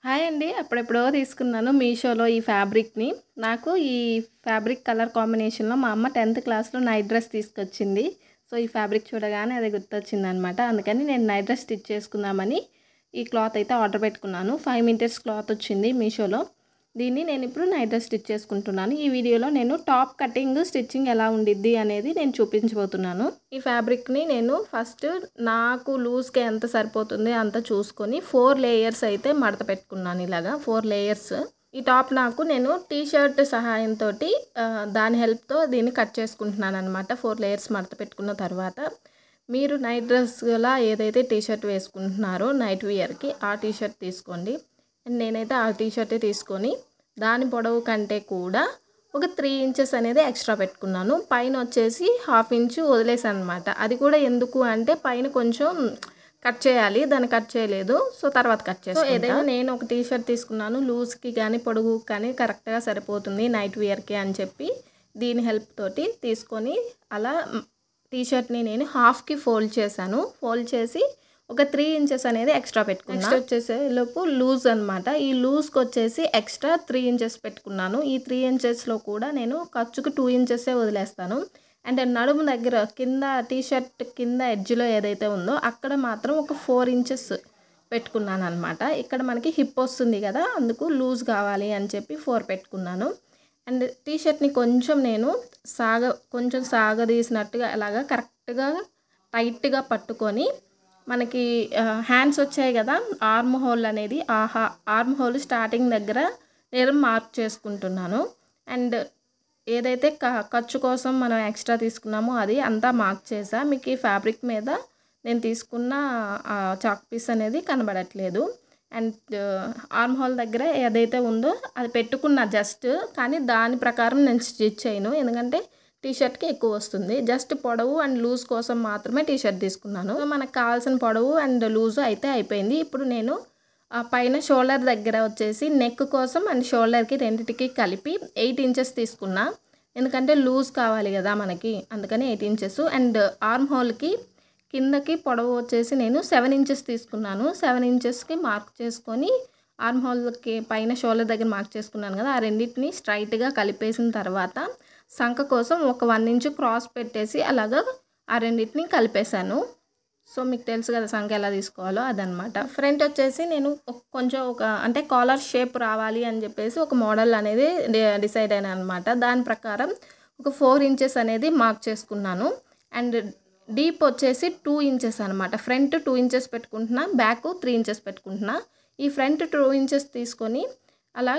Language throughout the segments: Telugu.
హాయ్ అండి. అప్పుడెప్పుడో తీసుకున్నాను మీషోలో ఈ ఫ్యాబ్రిక్‌ని. నాకు ఈ ఫ్యాబ్రిక్ కలర్ కాంబినేషన్‌లో మా అమ్మ 10థ్ క్లాస్‌లో నైట్ డ్రెస్ తీసుకొచ్చింది. సో, ఈ ఫ్యాబ్రిక్ చూడగానే అది గుర్తొచ్చిందనమాట. అందుకని నేను నైట్ డ్రెస్ స్టిచ్ చేసుకుందామని ఈ క్లాత్ అయితే ఆర్డర్ పెట్టుకున్నాను. 5 మీటర్స్ క్లాత్ వచ్చింది మీషోలో. దీన్ని నేనిప్పుడు నైట్ డ్రెస్ స్టిచ్ చేసుకుంటున్నాను. ఈ వీడియోలో నేను టాప్ కటింగ్, స్టిచ్చింగ్ ఎలా ఉండిద్ది అనేది నేను చూపించబోతున్నాను. ఈ ఫ్యాబ్రిక్‌ని నేను ఫస్ట్ నాకు లూజ్‌గా ఎంత సరిపోతుంది అంత చూసుకొని 4 లేయర్స్ అయితే మడత పెట్టుకున్నాను ఇలాగా 4 లేయర్స్. ఈ టాప్ నేను టీ షర్ట్ సహాయంతో దాని హెల్ప్‌తో దీన్ని కట్ చేసుకుంటున్నాను అనమాట. 4 లేయర్స్ మడత పెట్టుకున్న తర్వాత మీరు నైట్ డ్రెస్‌లా ఏదైతే టీ షర్ట్ వేసుకుంటున్నారో నైట్ వియర్‌కి ఆ టీ షర్ట్ తీసుకోండి. అండ్ నేనైతే ఆ టీ షర్టే తీసుకొని దాని పొడవు కంటే కూడా ఒక 3 ఇంచెస్ అనేది ఎక్స్ట్రా పెట్టుకున్నాను. పైన వచ్చేసి 1/2 ఇంచు వదిలేసాను అనమాట. అది కూడా ఎందుకు అంటే పైన కొంచెం కట్ చేయాలి. దాన్ని కట్ చేయలేదు. సో, తర్వాత కట్ చేసుకుంటా. సో, ఏదైనా నేను ఒక టీ షర్ట్ తీసుకున్నాను. లూజ్‌కి కానీ పొడుగు కానీ కరెక్ట్‌గా సరిపోతుంది నైట్ వియర్‌కి అని చెప్పి దీని హెల్ప్ తోటి తీసుకొని అలా టీ షర్ట్‌ని నేను హాఫ్‌కి ఫోల్డ్ చేశాను. ఫోల్డ్ చేసి ఒక 3 ఇంచెస్ అనేది ఎక్స్ట్రా పెట్టుకున్నాను. నెక్స్ట్ వచ్చేసి లోపు లూజ్ అనమాట. ఈ లూజ్కి వచ్చేసి ఎక్స్ట్రా 3 ఇంచెస్ పెట్టుకున్నాను. ఈ 3 ఇంచెస్లో కూడా నేను ఖర్చుకు 2 ఇంచెసే వదిలేస్తాను. అండ్ నడుము దగ్గర కింద టీ షర్ట్ కింద ఎడ్జ్లో ఏదైతే ఉందో అక్కడ మాత్రం ఒక 4 ఇంచెస్ పెట్టుకున్నాను అనమాట. ఇక్కడ మనకి హిప్ వస్తుంది కదా, అందుకు లూజ్ కావాలి అని చెప్పి 4 పెట్టుకున్నాను. అండ్ టీ షర్ట్ని కొంచెం నేను కొంచెం సాగదీసినట్టుగా అలాగా కరెక్ట్గా టైట్గా పట్టుకొని మనకి హ్యాండ్స్ వచ్చాయి కదా, ఆర్మ్ హోల్ అనేది ఆర్మ్ హోల్ స్టార్టింగ్ దగ్గర నేను మార్క్ చేసుకుంటున్నాను. అండ్ ఏదైతే ఖర్చు కోసం మనం ఎక్స్ట్రా తీసుకున్నామో అది అంతా మార్క్ చేసా. మీకు ఈ ఫ్యాబ్రిక్ మీద నేను తీసుకున్న చాక్ పీస్ అనేది కనబడట్లేదు. అండ్ ఆర్మ్ హోల్ దగ్గర ఏదైతే ఉందో అది పెట్టుకున్నా జస్ట్, కానీ దాని ప్రకారం నేను స్టిచ్ చేయను. ఎందుకంటే టీ షర్ట్కి ఎక్కువ వస్తుంది. జస్ట్ పొడవు అండ్ లూజ్ కోసం మాత్రమే టీ షర్ట్ తీసుకున్నాను. సో, మనకు కావాల్సిన పొడవు అండ్ లూజ్ అయితే అయిపోయింది. ఇప్పుడు నేను పైన షోల్డర్ దగ్గర వచ్చేసి నెక్ కోసం అండ్ షోల్డర్కి రెండింటికి కలిపి 8 ఇంచెస్ తీసుకున్నా. ఎందుకంటే లూజ్ కావాలి కదా మనకి, అందుకని 8 ఇంచెస్. అండ్ ఆర్మ్ హోల్కి కిందకి పొడవు వచ్చేసి నేను 7 ఇంచెస్ తీసుకున్నాను. 7 ఇంచెస్కి మార్క్ చేసుకొని ఆర్మ్ హోల్కి పైన షోల్డర్ దగ్గర మార్క్ చేసుకున్నాను కదా, ఆ రెండింటిని స్ట్రైట్గా కలిపేసిన తర్వాత సంక కోసం ఒక 1 ఇంచు క్రాస్ పెట్టేసి అలాగా ఆ రెండింటిని కలిపేశాను. సో, మీకు తెలుసు కదా సంక ఎలా తీసుకోవాలో అదనమాట. ఫ్రంట్ వచ్చేసి నేను కొంచెం అంటే కాలర్ షేప్ రావాలి అని చెప్పేసి ఒక మోడల్ అనేది డిసైడ్ అయినా అనమాట. దాని ప్రకారం ఒక 4 ఇంచెస్ అనేది మార్క్ చేసుకున్నాను. అండ్ డీప్ వచ్చేసి 2 ఇంచెస్ అనమాట. ఫ్రంట్ 2 ఇంచెస్ పెట్టుకుంటున్నా, బ్యాక్ 3 ఇంచెస్ పెట్టుకుంటున్నా. ఈ ఫ్రంట్ 2 ఇంచెస్ తీసుకొని అలా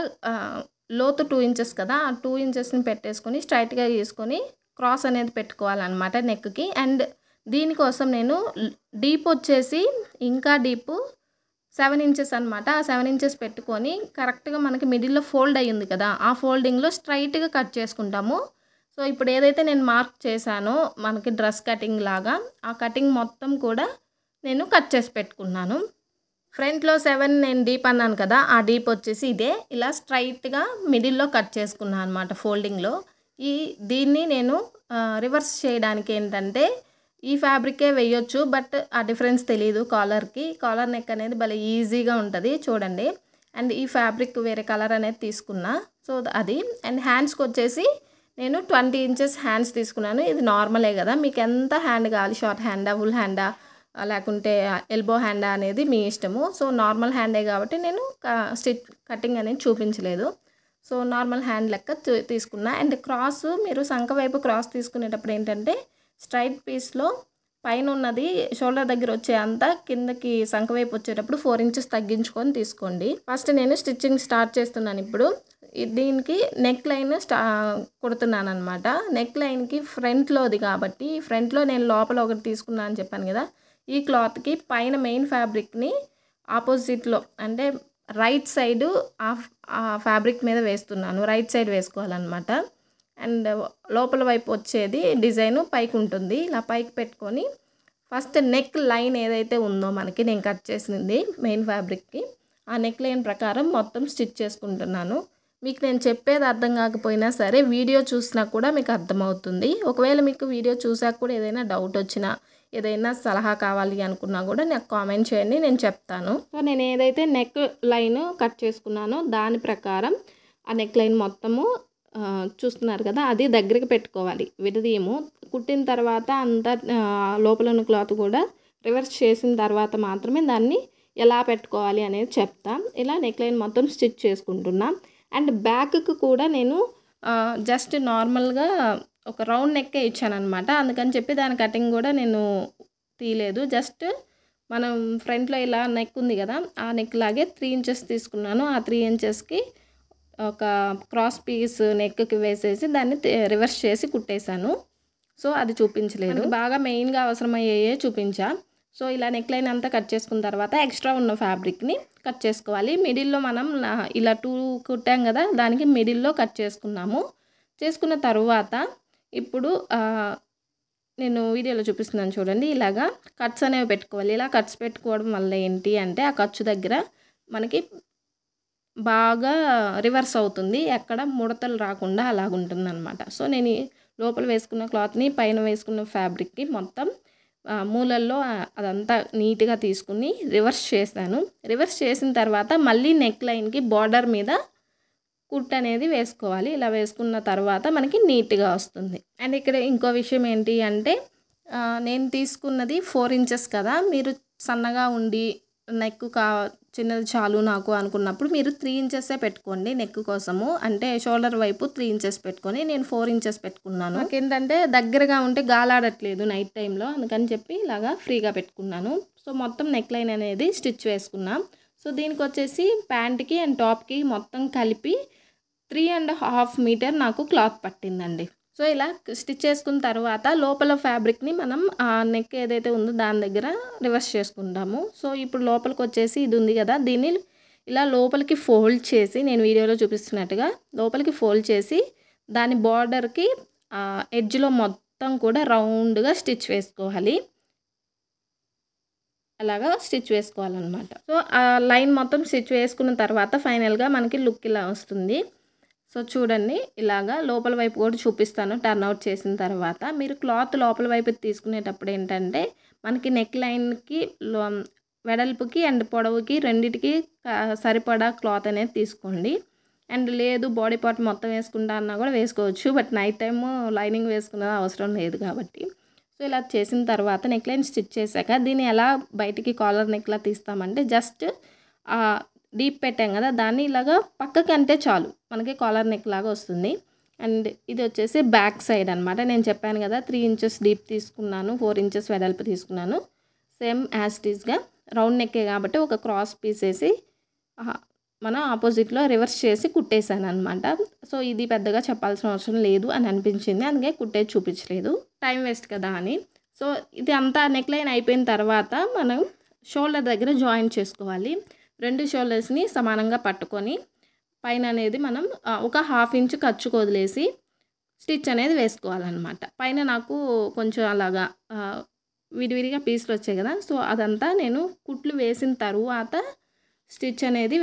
లోతు 2 ఇంచెస్ కదా, ఆ 2 ఇంచెస్ని పెట్టేసుకొని స్ట్రైట్గా తీసుకొని క్రాస్ అనేది పెట్టుకోవాలన్నమాట నెక్కి. అండ్ దీనికోసం నేను డీప్ వచ్చేసి ఇంకా డీపు 7 ఇంచెస్ అనమాట. ఆ 7 ఇంచెస్ పెట్టుకొని కరెక్ట్గా మనకి మిడిల్లో ఫోల్డ్ అయ్యింది కదా, ఆ ఫోల్డింగ్లో స్ట్రైట్గా కట్ చేసుకుంటాము. సో, ఇప్పుడు ఏదైతే నేను మార్క్ చేశానో మనకి డ్రెస్ కటింగ్ లాగా, ఆ కటింగ్ మొత్తం కూడా నేను కట్ చేసి పెట్టుకున్నాను. ఫ్రంట్లో 7 నేను డీప్ అన్నాను కదా, ఆ డీప్ వచ్చేసి ఇదే ఇలా స్ట్రైట్గా మిడిల్లో కట్ చేసుకున్నాను అనమాట ఫోల్డింగ్లో. దీన్ని నేను రివర్స్ చేయడానికి ఏంటంటే ఈ ఫ్యాబ్రికే వేయొచ్చు, బట్ ఆ డిఫరెన్స్ తెలియదు. కాలర్ నెక్ అనేది భలే ఈజీగా ఉంటుంది చూడండి. అండ్ ఈ ఫ్యాబ్రిక్ వేరే కలర్ అనేది తీసుకున్నా. సో, అది. అండ్ హ్యాండ్స్కి వచ్చేసి నేను 20 ఇంచెస్ హ్యాండ్స్ తీసుకున్నాను. ఇది నార్మలే కదా, మీకు ఎంత హ్యాండ్ కావాలి, షార్ట్ హ్యాండా, ఫుల్ హ్యాండా, లేకుంటే ఎల్బో హ్యాండా అనేది మీ ఇష్టము. సో, నార్మల్ హ్యాండే కాబట్టి నేను కటింగ్ అనేది చూపించలేదు. సో, నార్మల్ హ్యాండ్ లెక్క తీసుకున్నా. అండ్ క్రాస్ మీరు సంక వైపు క్రాస్ తీసుకునేటప్పుడు ఏంటంటే స్ట్రైట్ పీస్లో పైన ఉన్నది షోల్డర్ దగ్గర వచ్చే అంతా కిందకి సంక వైపు వచ్చేటప్పుడు 4 ఇంచెస్ తగ్గించుకొని తీసుకోండి. ఫస్ట్ నేను స్టిచ్చింగ్ స్టార్ట్ చేస్తున్నాను. ఇప్పుడు దీనికి నెక్ లైన్ కుడుతున్నాను అనమాట. నెక్ లైన్కి ఫ్రంట్లోది కాబట్టి ఫ్రంట్లో నేను లోపల ఒకటి తీసుకున్నాను అని చెప్పాను కదా, ఈ క్లాత్కి పైన మెయిన్ ఫ్యాబ్రిక్ని ఆపోజిట్లో అంటే రైట్ సైడు ఆ ఫ్యాబ్రిక్ మీద వేస్తున్నాను. రైట్ సైడ్ వేసుకోవాలన్నమాట. అండ్ లోపల వైపు వచ్చేది డిజైన్ పైకి ఉంటుంది. ఇలా పైకి పెట్టుకొని ఫస్ట్ నెక్ లైన్ ఏదైతే ఉందో మనకి నేను కట్ చేసింది మెయిన్ ఫ్యాబ్రిక్కి, ఆ నెక్ లైన్ ప్రకారం మొత్తం స్టిచ్ చేసుకుంటున్నాను. మీకు నేను చెప్పేది అర్థం కాకపోయినా సరే వీడియో చూసినా కూడా మీకు అర్థమవుతుంది. ఒకవేళ మీకు వీడియో చూసాక కూడా ఏదైనా డౌట్ వచ్చినా ఏదైనా సలహా కావాలి అనుకున్నా కూడా నాకు కామెంట్ చేయండి, నేను చెప్తాను. సో నేను ఏదైతే నెక్ లైన్ కట్ చేసుకున్నానో దాని ప్రకారం ఆ నెక్ లైన్ మొత్తము చూస్తున్నారు కదా, అది దగ్గరికి పెట్టుకోవాలి, విడదీయము. కుట్టిన తర్వాత అంతా లోపల ఉన్న క్లాత్ కూడా రివర్స్ చేసిన తర్వాత మాత్రమే దాన్ని ఎలా పెట్టుకోవాలి అనేది చెప్తా. ఇలా నెక్ లైన్ మొత్తం స్టిచ్ చేసుకుంటున్నా. అండ్ బ్యాక్కి కూడా నేను జస్ట్ నార్మల్గా ఒక రౌండ్ నెక్కే ఇచ్చానమాట. అందుకని చెప్పి దాని కటింగ్ కూడా నేను తీయలేదు. జస్ట్ మనం ఫ్రంట్లో ఇలా నెక్ ఉంది కదా, ఆ నెక్ లాగే 3 ఇంచెస్ తీసుకున్నాను. ఆ 3 ఇంచెస్కి ఒక క్రాస్ పీస్ నెక్కి వేసేసి దాన్ని రివర్స్ చేసి కుట్టేశాను. సో అది చూపించలేదు, బాగా మెయిన్గా అవసరమయ్యే చూపించా. సో ఇలా నెక్ లైన్ అంతా కట్ చేసుకున్న తర్వాత ఎక్స్ట్రా ఉన్న ఫ్యాబ్రిక్ని కట్ చేసుకోవాలి. మిడిల్లో మనం ఇలా 2 కుట్టాం కదా, దానికి మిడిల్లో కట్ చేసుకున్నాము. చేసుకున్న తర్వాత ఇప్పుడు నేను వీడియోలో చూపిస్తున్నాను చూడండి, ఇలాగా కట్స్ అనేవి పెట్టుకోవాలి. ఇలా కట్స్ పెట్టుకోవడం వల్ల ఏంటి అంటే ఆ ఖర్చు దగ్గర మనకి బాగా రివర్స్ అవుతుంది, ఎక్కడ ముడతలు రాకుండా అలాగుంటుంది అనమాట. సో నేను లోపల వేసుకున్న క్లాత్ని పైన వేసుకున్న ఫ్యాబ్రిక్కి మొత్తం మూలల్లో అదంతా నీట్గా తీసుకుని రివర్స్ చేశాను. రివర్స్ చేసిన తర్వాత మళ్ళీ నెక్ లైన్కి బార్డర్ మీద కుట్ అనేది వేసుకోవాలి. ఇలా వేసుకున్న తర్వాత మనకి నీట్గా వస్తుంది. అండ్ ఇక్కడ ఇంకో విషయం ఏంటి అంటే నేను తీసుకున్నది 4 ఇంచెస్ కదా, మీరు సన్నగా ఉండి నెక్ చిన్నది చాలు నాకు అనుకున్నప్పుడు మీరు 3 ఇంచెసే పెట్టుకోండి నెక్ కోసము. అంటే షోల్డర్ వైపు 3 ఇంచెస్ పెట్టుకొని నేను 4 ఇంచెస్ పెట్టుకున్నాను. నాకేంటంటే దగ్గరగా ఉంటే గాలాడట్లేదు నైట్ టైంలో, అందుకని చెప్పి ఇలాగా ఫ్రీగా పెట్టుకున్నాను. సో మొత్తం నెక్ లైన్ అనేది స్టిచ్ వేసుకున్నాం. సో దీనికి వచ్చేసి ప్యాంట్కి అండ్ టాప్కి మొత్తం కలిపి 3.5 మీటర్ నాకు క్లాత్ పట్టిందండి. సో ఇలా స్టిచ్ చేసుకున్న తర్వాత లోపల ఫ్యాబ్రిక్ని మనం నెక్ ఏదైతే ఉందో దాని దగ్గర రివర్స్ చేసుకుంటాము. సో ఇప్పుడు లోపలికి వచ్చేసి ఇది ఉంది కదా, దీన్ని ఇలా లోపలికి ఫోల్డ్ చేసి నేను వీడియోలో చూపిస్తున్నట్టుగా లోపలికి ఫోల్డ్ చేసి దాని బార్డర్కి ఎడ్జ్లో మొత్తం కూడా రౌండ్గా స్టిచ్ వేసుకోవాలి. అలాగా స్టిచ్ వేసుకోవాలన్నమాట. సో ఆ లైన్ మొత్తం స్టిచ్ వేసుకున్న తర్వాత ఫైనల్గా మనకి లుక్ ఇలా వస్తుంది. సో చూడండి, ఇలాగా లోపల వైపు కూడా చూపిస్తాను. టర్న్ అవుట్ చేసిన తర్వాత మీరు క్లాత్ లోపల వైపు తీసుకునేటప్పుడు ఏంటంటే మనకి నెక్ లైన్కి వెడల్పుకి అండ్ పొడవుకి రెండిటికి సరిపడా క్లాత్ అనేది తీసుకోండి. అండ్ లేదు బాడీ పార్ట్ మొత్తం వేసుకుంటా అన్నా కూడా వేసుకోవచ్చు, బట్ నైట్ టైము లైనింగ్ వేసుకునేది అవసరం లేదు కాబట్టి. సో ఇలా చేసిన తర్వాత నెక్ లైన్ స్టిచ్ చేశాక దీన్ని ఎలా బయటికి కాలర్ నెక్లా తీస్తామంటే జస్ట్ డీప్ పెట్టాం కదా, దాన్ని ఇలాగా పక్కకి అంటే చాలు మనకి కాలర్ నెక్ లాగా వస్తుంది. అండ్ ఇది వచ్చేసి బ్యాక్ సైడ్ అనమాట. నేను చెప్పాను కదా 3 ఇంచెస్ డీప్ తీసుకున్నాను, 4 ఇంచెస్ వెడల్పు తీసుకున్నాను. సేమ్ యాజ్ ఇట్ ఈస్గా రౌండ్ నెక్కే కాబట్టి ఒక క్రాస్ పీస్ వేసి మన ఆపోజిట్లో రివర్స్ చేసి కుట్టేశాను అనమాట. సో ఇది పెద్దగా చెప్పాల్సిన అవసరం లేదు అని అనిపించింది, అందుకే కుట్టేది చూపించలేదు, టైం వేస్ట్ కదా అని. సో ఇది అంతా నెక్ లైన్ అయిపోయిన తర్వాత మనం షోల్డర్ దగ్గర జాయిన్ చేసుకోవాలి. 2 షోల్డర్స్ని సమానంగా పట్టుకొని పైన అనేది మనం ఒక 1/2 ఇంచ్ ఖర్చుకు వదిలేసి స్టిచ్ అనేది వేసుకోవాలన్నమాట. పైన నాకు కొంచెం అలాగా విడివిడిగా పీసులు వచ్చాయి కదా, సో అదంతా నేను కుట్లు వేసిన తరువాత స్టిచ్ అనేది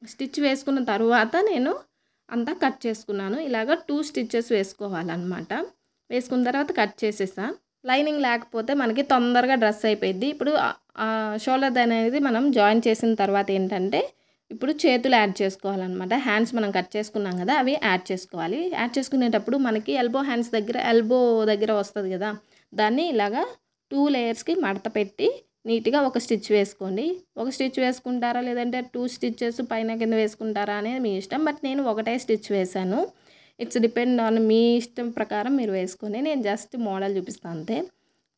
స్టిచ్ వేసుకున్న తరువాత నేను అంతా కట్ చేసుకున్నాను. ఇలాగ 2 స్టిచ్చెస్ వేసుకోవాలన్నమాట. వేసుకున్న తర్వాత కట్ చేసేసా. లైనింగ్ లేకపోతే మనకి తొందరగా డ్రెస్ అయిపోయింది. ఇప్పుడు షోల్డర్ అనేది మనం జాయిన్ చేసిన తర్వాత ఏంటంటే ఇప్పుడు చేతులు యాడ్ చేసుకోవాలన్నమాట. హ్యాండ్స్ మనం కట్ చేసుకున్నాం కదా, అవి యాడ్ చేసుకోవాలి. యాడ్ చేసుకునేటప్పుడు మనకి ఎల్బో దగ్గర వస్తుంది కదా, దాన్ని ఇలాగా 2 లేయర్స్కి మడత పెట్టి నీట్గా ఒక స్టిచ్ వేసుకోండి. ఒక స్టిచ్ వేసుకుంటారా లేదంటే 2 స్టిచ్చెస్ పైన కింద వేసుకుంటారా అనేది మీ ఇష్టం, బట్ నేను ఒకటే స్టిచ్ వేశాను. ఇట్స్ డిపెండ్ ఆన్ మీ ఇష్టం ప్రకారం మీరు వేసుకొని, నేను జస్ట్ మోడల్ చూపిస్తాను అంతే.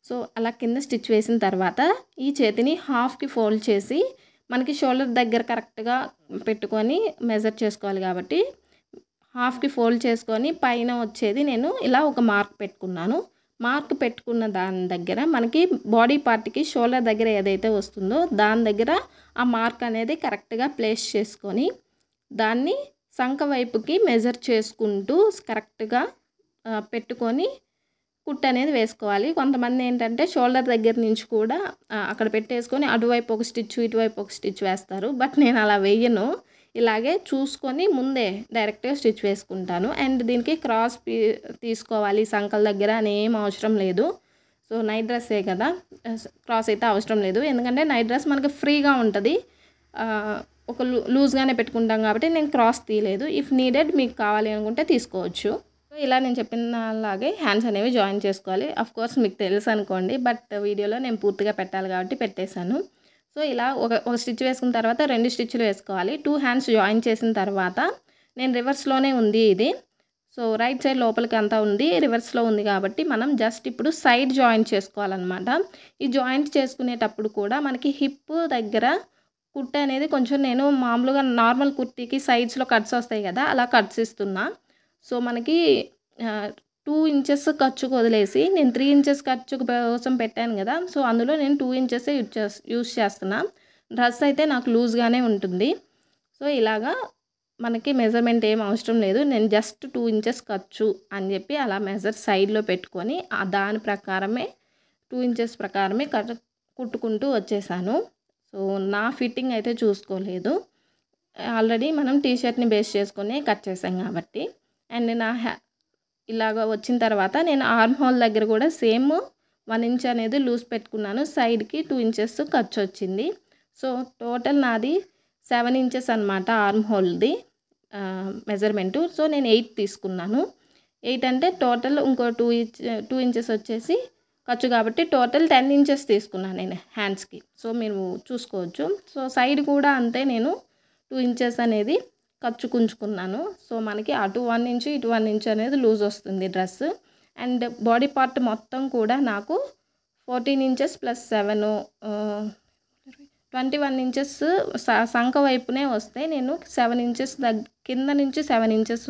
సో అలా కింద స్టిచ్ వేసిన తర్వాత ఈ చేతిని హాఫ్కి ఫోల్డ్ చేసి మనకి షోల్డర్ దగ్గర కరెక్ట్గా పెట్టుకొని మెజర్ చేసుకోవాలి కాబట్టి హాఫ్కి ఫోల్డ్ చేసుకొని పైన వచ్చేది నేను ఇలా ఒక మార్క్ పెట్టుకున్నాను. మార్క్ పెట్టుకున్న దాని దగ్గర మనకి బాడీ పార్ట్కి షోల్డర్ దగ్గర ఏదైతే వస్తుందో దాని దగ్గర ఆ మార్క్ అనేది కరెక్ట్గా ప్లేస్ చేసుకొని దాన్ని సంక వైపుకి మెజర్ చేసుకుంటూ కరెక్ట్గా పెట్టుకొని కుట్ అనేది వేసుకోవాలి. కొంతమంది ఏంటంటే షోల్డర్ దగ్గర నుంచి కూడా అక్కడ పెట్టేసుకొని అటువైపు ఒక స్టిచ్ ఇటువైపు ఒక స్టిచ్ వేస్తారు, బట్ నేను అలా వేయను. ఇలాగే చూసుకొని ముందే డైరెక్ట్గా స్టిచ్ వేసుకుంటాను. అండ్ దీనికి క్రాస్ తీసుకోవాలి సంకల దగ్గర అని ఏం అవసరం లేదు. సో నైట్ డ్రెస్సే కదా, క్రాస్ అయితే అవసరం లేదు. ఎందుకంటే నైట్ డ్రెస్ మనకి ఫ్రీగా ఉంటుంది, ఒక లూజ్గానే పెట్టుకుంటాం కాబట్టి నేను క్రాస్ తీయలేదు. ఇఫ్ నీడెడ్ మీకు కావాలి అనుకుంటే తీసుకోవచ్చు. సో ఇలా నేను చెప్పిన అలాగే హ్యాండ్స్ అనేవి జాయిన్ చేసుకోవాలి. కోర్స్ మీకు తెలుసు అనుకోండి, బట్ వీడియోలో నేను పూర్తిగా పెట్టాలి కాబట్టి పెట్టేశాను. సో ఇలా ఒక స్టిచ్ వేసుకున్న తర్వాత 2 స్టిచ్లు వేసుకోవాలి. 2 హ్యాండ్స్ జాయిన్ చేసిన తర్వాత నేను రివర్స్లోనే ఉంది ఇది. సో రైట్ సైడ్ లోపలికి అంతా ఉంది, రివర్స్లో ఉంది కాబట్టి మనం జస్ట్ ఇప్పుడు సైడ్ జాయింట్ చేసుకోవాలన్నమాట. ఈ జాయింట్ చేసుకునేటప్పుడు కూడా మనకి హిప్ దగ్గర కుట్ట అనేది కొంచెం నేను మామూలుగా నార్మల్ కుర్తీకి సైడ్స్లో కట్స్ వస్తాయి కదా, అలా కట్స్ ఇస్తున్నా. సో మనకి 2 ఇంచెస్ ఖర్చుకు వదిలేసి నేను 3 ఇంచెస్ ఖర్చు కోసం పెట్టాను కదా, సో అందులో నేను 2 ఇంచెసే యూజ్ చేస్తున్నా. డ్రెస్ అయితే నాకు లూజ్గానే ఉంటుంది. సో ఇలాగా మనకి మెజర్మెంట్ ఏం అవసరం లేదు, నేను జస్ట్ 2 ఇంచెస్ ఖర్చు అని చెప్పి అలా మెజర్ సైడ్లో పెట్టుకొని దాని ప్రకారమే 2 ఇంచెస్ ప్రకారమే కుట్టుకుంటూ వచ్చేసాను. సో నా ఫిట్టింగ్ అయితే చూసుకోలేదు, ఆల్రెడీ మనం టీషర్ట్ని బేస్ చేసుకొని కట్ చేసాం కాబట్టి. అండ్ నా ఇలాగ వచ్చిన తర్వాత నేను ఆర్మ్ హోల్ దగ్గర కూడా సేమ్ 1 ఇంచ్ అనేది లూజ్ పెట్టుకున్నాను, సైడ్కి 2 ఇంచెస్ ఖర్చు వచ్చింది. సో టోటల్ నాది 7 ఇంచెస్ అనమాట ఆర్మ్ హోల్ది మెజర్మెంటు. సో నేను 8 తీసుకున్నాను. 8 అంటే టోటల్ ఇంకో 2 ఇంచెస్ వచ్చేసి ఖర్చు కాబట్టి టోటల్ 10 ఇంచెస్ తీసుకున్నాను నేను హ్యాండ్స్కి. సో మీరు చూసుకోవచ్చు. సో సైడ్ కూడా అంతే, నేను 2 ఇంచెస్ అనేది ఖర్చు కుంచుకున్నాను. సో మనకి అటు 1 ఇంచ్ ఇటు 1 ఇంచ్ అనేది లూజ్ వస్తుంది డ్రెస్. అండ్ బాడీ పార్ట్ మొత్తం కూడా నాకు 14 ఇంచెస్ ప్లస్ 7 21 ఇంచెస్ సంక వైపునే వస్తే నేను 7 ఇంచెస్ కింద నుంచి 7 ఇంచెస్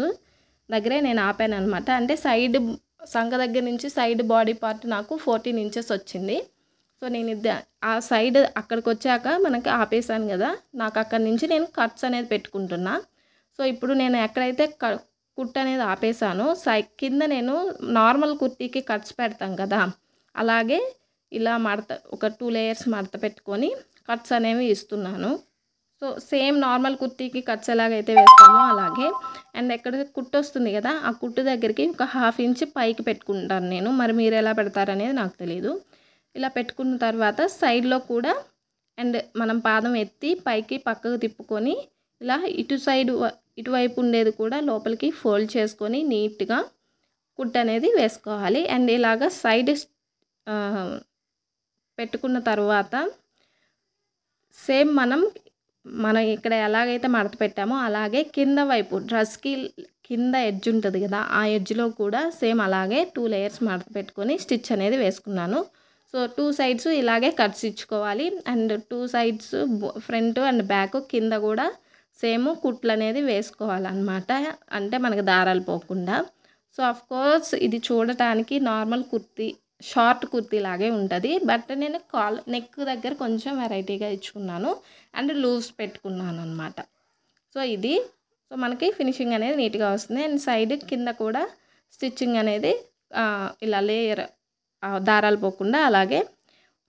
దగ్గరే నేను ఆపాను అనమాట. అంటే సైడ్ సంక దగ్గర నుంచి సైడ్ బాడీ పార్ట్ నాకు 14 ఇంచెస్ వచ్చింది. సో నేను ఆ సైడ్ అక్కడికి వచ్చాక మనకి ఆపేసాను కదా, నాకు అక్కడి నుంచి నేను కట్స్ అనేది పెట్టుకుంటున్నా. సో ఇప్పుడు నేను ఎక్కడైతే కుట్ అనేది ఆపేసానో కింద నేను నార్మల్ కుర్తీకి కట్స్ పెడతాం కదా, అలాగే ఇలా ఒక 2 లేయర్స్ మడత పెట్టుకొని కట్స్ అనేవి ఇస్తున్నాను. సో సేమ్ నార్మల్ కుర్తీకి కట్స్ ఎలాగైతే వేస్తామో అలాగే. అండ్ ఎక్కడ కుట్టు వస్తుంది కదా, ఆ కుట్టు దగ్గరికి ఒక 1/2 ఇంచ్ పైకి పెట్టుకుంటాను నేను, మరి మీరు ఎలా పెడతారనేది నాకు తెలియదు. ఇలా పెట్టుకున్న తర్వాత సైడ్లో కూడా అండ్ మనం పాదం ఎత్తి పైకి పక్కకు తిప్పుకొని ఇలా ఇటువైపు ఉండేది కూడా లోపలికి ఫోల్డ్ చేసుకొని నీట్గా కుట్టు అనేది వేసుకోవాలి. అండ్ ఇలాగ సైడ్ పెట్టుకున్న తర్వాత సేమ్ మనం ఇక్కడ ఎలాగైతే మడత పెట్టామో అలాగే కింద వైపు డ్రెస్కి కింద ఎడ్జ్ ఉంటుంది కదా, ఆ ఎడ్జ్లో కూడా సేమ్ అలాగే 2 లేయర్స్ మడత పెట్టుకొని స్టిచ్ అనేది వేసుకున్నాను. సో 2 సైడ్స్ ఇలాగే కట్స్ ఇచ్చుకోవాలి. And 2 sides front and back కింద కూడా సేమ్ కుట్లు అనేది వేసుకోవాలన్నమాట, అంటే మనకు దారాలు పోకుండా. సో కోర్స్ ఇది చూడటానికి నార్మల్ కుర్తీ షార్ట్ కుర్తీ లాగే ఉంటుంది, బట్ నేను నెక్ దగ్గర కొంచెం వెరైటీగా ఇచ్చుకున్నాను అండ్ లూజ్ పెట్టుకున్నాను అనమాట. సో ఇది మనకి ఫినిషింగ్ అనేది నీట్గా వస్తుంది. అండ్ సైడ్ కింద కూడా స్టిచ్చింగ్ అనేది ఇలా లేయర్ దారాలు పోకుండా అలాగే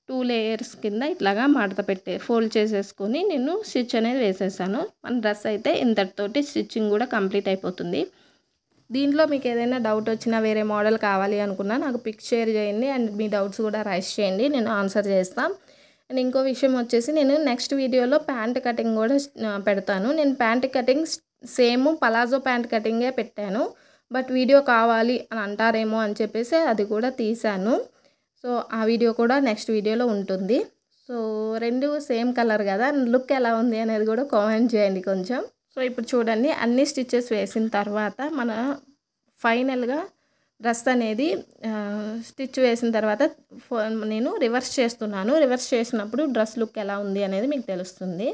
2 లేయర్స్ కింద ఇట్లాగా మడత ఫోల్డ్ చేసేసుకొని నేను స్టిచ్ అనేది వేసేసాను. మన డ్రెస్ అయితే ఇంతటితోటి స్టిచ్చింగ్ కూడా కంప్లీట్ అయిపోతుంది. దీంట్లో మీకు ఏదైనా డౌట్ వచ్చినా వేరే మోడల్ కావాలి అనుకున్నా నాకు పిక్ షేర్ చేయండి అండ్ మీ డౌట్స్ కూడా రైస్ చేయండి, నేను ఆన్సర్ చేస్తాను. అండ్ ఇంకో విషయం వచ్చేసి నేను నెక్స్ట్ వీడియోలో ప్యాంట్ కటింగ్ కూడా పెడతాను. నేను pant cutting same palazzo pant కటింగే పెట్టాను, బట్ వీడియో కావాలి అని అంటారేమో అని చెప్పేసి అది కూడా తీశాను. సో ఆ వీడియో కూడా నెక్స్ట్ వీడియోలో ఉంటుంది. సో 2 సేమ్ కలర్ కదా, లుక్ ఎలా ఉంది అనేది కూడా కామెంట్ చేయండి కొంచెం. సో ఇప్పుడు చూడండి, అన్ని స్టిచెస్ వేసిన తర్వాత మన ఫైనల్గా డ్రెస్ అనేది స్టిచ్ వేసిన తర్వాత నేను రివర్స్ చేస్తున్నాను. రివర్స్ చేసినప్పుడు డ్రెస్ లుక్ ఎలా ఉంది అనేది మీకు తెలుస్తుంది.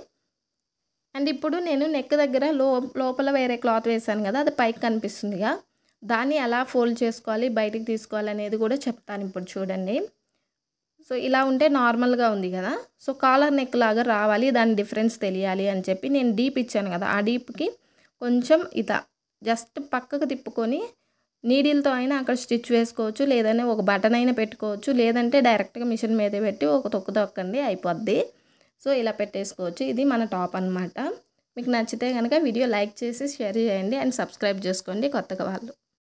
అండ్ ఇప్పుడు నేను నెక్ దగ్గర లోపల వేరే క్లాత్ వేసాను కదా, అది పైకి కనిపిస్తుందిగా, దాన్ని ఎలా ఫోల్డ్ చేసుకోవాలి బయటికి తీసుకోవాలి అనేది కూడా చెప్తాను ఇప్పుడు చూడండి. సో ఇలా ఉంటే నార్మల్గా ఉంది కదా, సో కాలర్ నెక్ లాగా రావాలి, దాని డిఫరెన్స్ తెలియాలి అని చెప్పి నేను డీప్ ఇచ్చాను కదా, ఆ డీప్కి కొంచెం ఇలా జస్ట్ పక్కకు తిప్పుకొని నీడిల్తో అయినా అక్కడ స్టిచ్ వేసుకోవచ్చు, లేదంటే ఒక బటన్ అయినా పెట్టుకోవచ్చు, లేదంటే డైరెక్ట్గా మిషన్ మీద పెట్టి ఒక తొక్కండి అయిపోద్ది. సో ఇలా పెట్టేసుకోవచ్చు. ఇది మన టాప్ అన్నమాట. మీకు నచ్చితే కనుక వీడియో లైక్ చేసి షేర్ చేయండి అండ్ సబ్స్క్రైబ్ చేసుకోండి కొత్తగా వాళ్ళు.